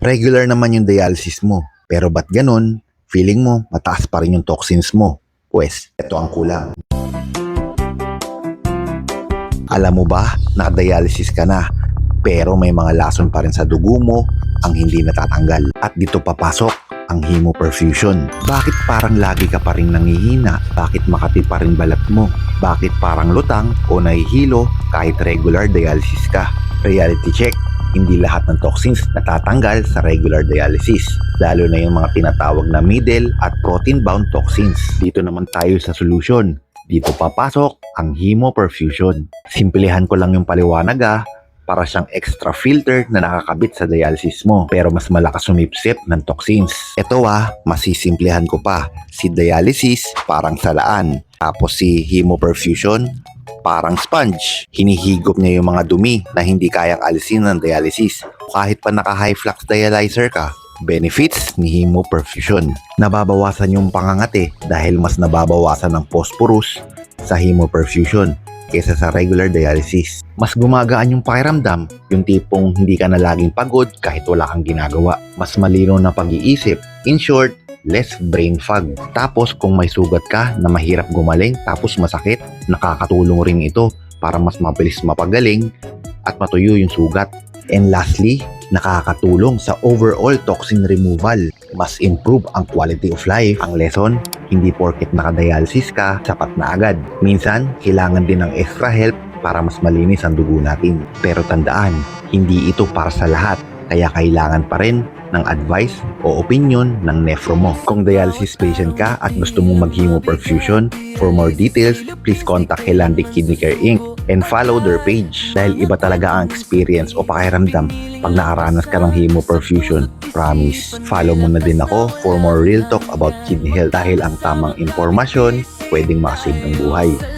Regular naman yung dialysis mo. Pero ba't ganun? Feeling mo mataas pa rin yung toxins mo. Pues, ito ang kulang. Alam mo ba, naka-dialysis ka na, pero may mga lason pa rin sa dugo mo ang hindi natatanggal. At dito papasok ang hemoperfusion. Bakit parang lagi ka pa rin nangihina? Bakit makati pa rin balat mo? Bakit parang lutang o nahihilo kahit regular dialysis ka? Reality check, hindi lahat ng toxins natatanggal sa regular dialysis. Lalo na yung mga tinatawag na middle at protein-bound toxins. Dito naman tayo sa solution. Dito papasok ang hemoperfusion. Simplihan ko lang yung paliwanag para siyang extra filter na nakakabit sa dialysis mo pero mas malakas sumipsip ng toxins. Ito masisimplihan ko pa. Si dialysis parang salaan, tapos si hemoperfusion parang sponge. Hinihigop niya yung mga dumi na hindi kayang alisin ng dialysis. Kahit pa naka-high flux dialyzer ka, benefits ni hemoperfusion. Nababawasan yung pangangati dahil mas nababawasan ng phosphorus sa hemoperfusion kaysa sa regular dialysis. Mas gumagaan yung pakiramdam, yung tipong hindi ka na laging pagod kahit wala kang ginagawa. Mas malino na pag-iisip. In short, less brain fog. Tapos kung may sugat ka na mahirap gumaling tapos masakit, nakakatulong rin ito para mas mabilis mapagaling at matuyo yung sugat. And lastly, nakakatulong sa overall toxin removal. Mas improve ang quality of life. Ang lesson, hindi porket naka-dialysis ka, sapat na agad. Minsan, kailangan din ng extra help para mas malinis ang dugo natin. Pero tandaan, hindi ito para sa lahat. Kaya kailangan pa rin ng advice o opinion ng nephro mo. Kung dialysis patient ka at gusto mong mag-hemoperfusion, for more details, please contact Helandic Kidney Care Inc. and follow their page. Dahil iba talaga ang experience o pakiramdam pag nakaranas ka ng hemoperfusion. Promise, follow mo na din ako for more real talk about kidney health dahil ang tamang impormasyon pwedeng makasave ng buhay.